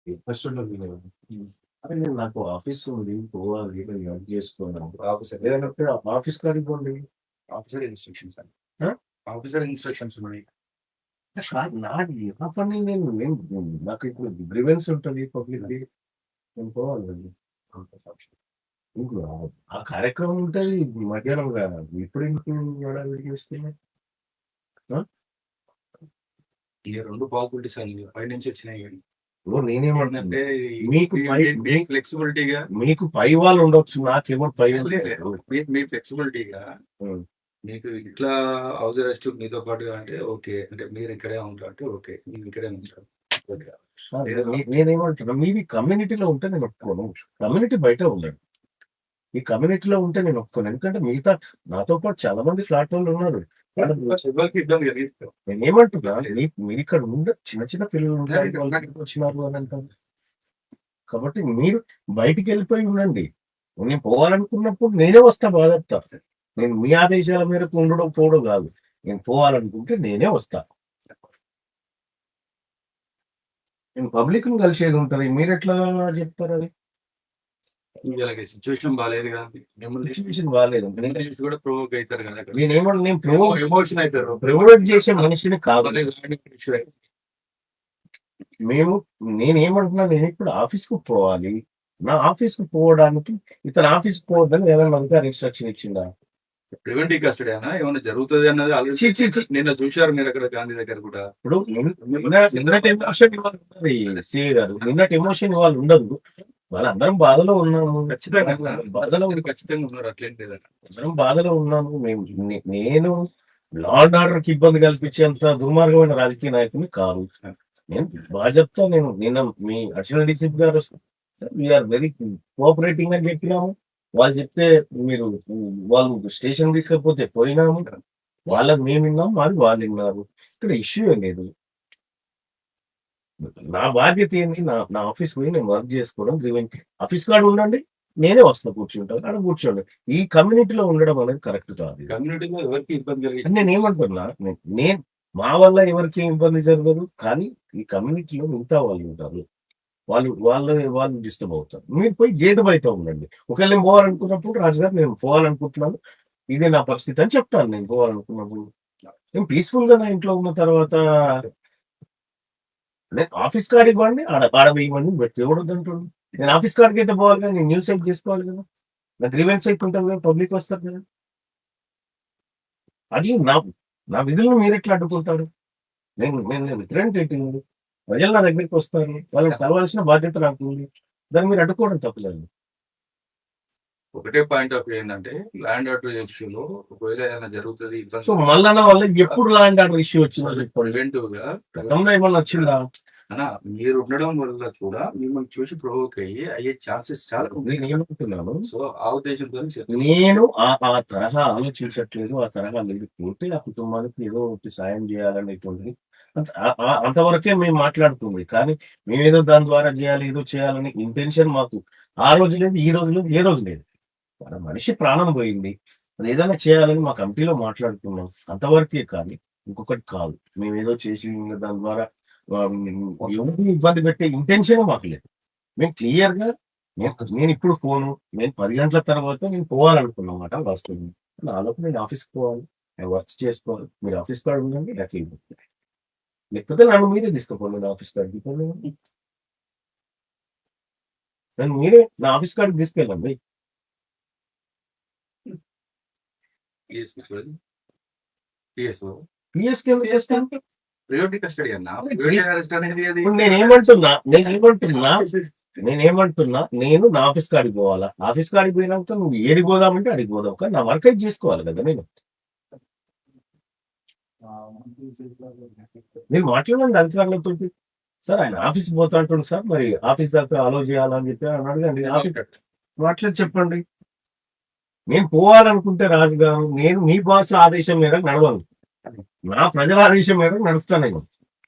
Interest ఉండదు కదా. అరే నేను నాకు ఆఫీస్ ఉంది, పోవాలి, నేను వర్క్ చేసుకోను. ఆఫీస్ లేదన్నప్పుడు ఆఫీస్ కాడికి పోండి. ఆఫీసర్ ఇన్స్ట్రక్షన్స్ అండి. ఆ? ఆఫీసర్ ఇన్స్ట్రక్షన్స్ ఉన్నాయి. కాదు, నాది నా పని నేను నాకు ఇప్పుడు గ్రీవెన్స్ ఉంటుంది పబ్లిక్ది, నేను పోవాలండి. ఇప్పుడు ఆ కార్యక్రమం ఉంటుంది మధ్యాహ్నం కదా, ఇప్పుడు ఎందుకు హడావిడి చేస్తే? ఆ? ఈ రెండు పాసిబిలిటీస్ అండి పై నుంచి వచ్చినాయి. ఓ నేనేమంటే ఏంటంటే మీకు మీకు ఫ్లెక్సిబిలిటీగా మీకు పై వాళ్ళు ఉండొచ్చు, నాకేమో పై వాళ్ళు లేదు, లేరు. మీ ఫ్లెక్సిబిలిటీగా ఉం. మీకు ఇట్లా హౌస్ అరెస్ట్ మీతో పాటుగా అంటే ఓకే, అంటే మీరు ఇక్కడే ఉంటారు అంటే ఓకే, నేను ఇక్కడే ఉంటాను. నేనేమంటున్నా, మీది కమ్యూనిటీలో ఉంటే నేను ఒప్పుకోను. కమ్యూనిటీ బయట ఉండండి, ఈ కమ్యూనిటీలో ఉంటే నేను ఒప్పుకోను. ఎందుకంటే మిగతా నాతో పాటు చాలా మంది ఫ్లాట్ వాళ్ళు ఉన్నారు. ఎవరికి ఇబ్బంది కలిగిస్తాం. నేను ఏమంటున్నా, మీరు ఇక్కడ ఉండే చిన్న చిన్న పిల్లలు ఉంటారు, వాళ్ళకి వచ్చినారు అని అంటారు. కాబట్టి మీరు బయటికి వెళ్ళిపోయి ఉండండి. నేను పోవాలనుకున్నప్పుడు నేనే వస్తా, బాధపడతా. నేను మీ ఆదేశాల మేరకు ఉండడం పోవడం కాదు, నేను పోవాలనుకుంటే నేనే వస్తా. నేను పబ్లిక్ ను కలిసేది ఉంటది, మీరు ఎట్లా చెప్తారు? అది వీళ్ళకి సిచ్యువేషన్ బాగాలేదు కదా, మిమ్మల్ని సిచ్యువేషన్ బాగాలేదు, చూసి కూడా ప్రొవోక్ అవుతారు కదా. నేను ఎమోషన్ అవుతారు. ప్రివిలేజ్ చేసే మనిషిని కాదు మేము. నేనేమంటున్నా, నేను ఇప్పుడు ఆఫీస్ కు పోవాలి, నా ఆఫీస్ కు పోవడానికి ఇతను ఆఫీస్ కు పోవద్దని ఏమైనా అధికారి ఇన్స్ట్రక్షన్ ఇచ్చిందా? ప్రివెంటివ్ కస్టడీ అయినా ఏమైనా జరుగుతుంది అన్నది ఆల్రెడీ నిన్న చూశారు మీరు అక్కడ గాంధీ దగ్గర కూడా. ఇప్పుడు నిన్నటి ఎమోషన్ ఇవాళ ఉన్నది సిఏ గారు, నిన్నటి ఎమోషన్ ఇవాళ ఉండదు. వాళ్ళందరం బాధలో ఉన్నాము, ఖచ్చితంగా బాధలో ఖచ్చితంగా ఉన్నారు, అట్లేం లేదండి. అందరం బాధలో ఉన్నాము. నేను లా అండ్ ఆర్డర్ కి ఇబ్బంది కల్పించేంత దుర్మార్గమైన రాజకీయ నాయకుని కాదు. నేను బాగా చెప్తా. నిన్న మీ అడిషనల్ డీసీపీ గారు సార్ వీఆర్ వెరీ కోఆపరేటింగ్ అని చెప్పినాము. వాళ్ళు చెప్తే మీరు వాళ్ళు స్టేషన్ తీసుకపోతే పోయినాము, వాళ్ళకి మేము విన్నాము, మాది వాళ్ళు విన్నారు. ఇక్కడ ఇష్యూ ఏం లేదు. నా బాధ్యత ఏంటి, నా ఆఫీస్ పోయి నేను వర్క్ చేసుకోవడం. ఆఫీస్ కార్డు ఉండండి, నేనే వస్తా, కూర్చుంటాను, అక్కడ కూర్చోండి. ఈ కమ్యూనిటీలో ఉండడం అనేది కరెక్ట్ కాదు. కమ్యూనిటీలో ఎవరికి ఇబ్బంది కలిగి నేను ఏమంటున్నా, నేను మా వల్ల ఎవరికి ఇబ్బంది జరగదు, కానీ ఈ కమ్యూనిటీలో మిగతా వాళ్ళు ఉంటారు, వాళ్ళు డిస్టర్బ్ అవుతారు. మీరు పోయి గేట్ బయట ఉండండి. ఒకవేళ నేను పోవాలనుకున్నప్పుడు, రాజుగారు నేను పోవాలనుకుంటున్నాను, ఇదే నా పరిస్థితి అని చెప్తాను. నేను పోవాలనుకున్నప్పుడు నేను పీస్ఫుల్ గా నా ఇంట్లో ఉన్న తర్వాత నేను ఆఫీస్ కార్డ్ ఇవ్వండి, ఆడ ఇవ్వండి, ఇవ్వడద్దు అంటున్నాను. నేను ఆఫీస్ కార్డ్కి అయితే పోవాలి కదా, నేను న్యూస్ సైట్ చేసుకోవాలి కదా, నా గ్రీవెన్స్ సైట్ ఉంటుంది కదా, పబ్లిక్ వస్తారు కదా. అది నా విధులను మీరు ఎట్లా అడ్డుకుంటారు? నేను రిప్రజెంటేటివ్, ప్రజలు నా దగ్గరికి వస్తారు, వాళ్ళని కలవాల్సిన బాధ్యత నాకు ఉంది. దాన్ని మీరు అడ్డుకోవడం తప్పలేదు. ఒకటే పాయింట్ ఆఫ్ వ్యూ ఏంటంటే, ల్యాండ్ ఆర్డర్ ఇష్యూలో ఒకవేళ ఏదైనా జరుగుతుంది, సో మళ్ళా వాళ్ళ ఎప్పుడు ల్యాండ్ ఆర్డర్ ఇష్యూ వచ్చింది? ప్రివెంటివ్ గా గతంలో ఏమన్నా వచ్చిందా? మీరు ఉండడం వల్ల కూడా మిమ్మల్ని చూసి ప్రొవోక్ అయ్యే ఛాన్సెస్ చాలా నేను ఏమంటున్నాను, సో ఆ ఉద్దేశంతో నేను ఆ తరహా ఆలోచించట్లేదు, ఆ తరహా లేదు. పూర్తి ఆ కుటుంబానికి ఏదో ఒకటి సాయం చేయాలనేటువంటిది అంతవరకే మేము మాట్లాడుతుంది. కానీ మేమేదో దాని ద్వారా చేయాలి, ఏదో చేయాలని ఇంటెన్షన్ మాకు ఆ రోజు లేదు, ఈ రోజు లేదు, ఏ రోజు లేదు. మన మనిషి ప్రాణం పోయింది, అది ఏదైనా చేయాలని మా కమిటీలో మాట్లాడుకున్నాం, అంతవరకే. కానీ ఇంకొకటి కాదు, మేము ఏదో చేసి దాని ద్వారా ఎవరిని ఇబ్బంది పెట్టే ఇంటెన్షన్ మాకు లేదు. మేము క్లియర్ గా నేను ఇప్పుడు ఫోను, నేను 10 గంటల తర్వాత నేను పోవాలనుకున్నమాట వస్తుంది. నాలోపు నేను ఆఫీస్కి పోవాలి, నేను వర్క్ చేసుకోవాలి. మీరు ఆఫీస్ కార్డు ఉందండి, నాకు ఇవ్వండి, లేకపోతే నన్ను మీరే తీసుకోపోండి నా ఆఫీస్ కార్డు. నన్ను మీరే నా ఆఫీస్ కార్డు తీసుకెళ్ళండి. నేనేమంటున్నా, నేను నా ఆఫీస్ కాడికి పోవాలా? ఆఫీస్ కాడికి పోయినాక నువ్వు ఏడికి పోదామంటే అడిగి పోదాం, కానీ నా వర్క్ అయితే చేసుకోవాలి కదా. నేను మాట్లాడండి అధికారులతో, సార్ ఆయన ఆఫీస్ పోతా అంటుండు సార్, మరి ఆఫీస్ దాకా అలో చేయాలని చెప్పి అడగండి, ఆఫీస్ మాట్లాడి చెప్పండి. నేను పోవాలనుకుంటే రాజుగారు, నేను మీ బాస్ ఆదేశం మేరకు నడవను, నా ప్రజల ఆదేశం మేరకు నడుస్తాను నేను.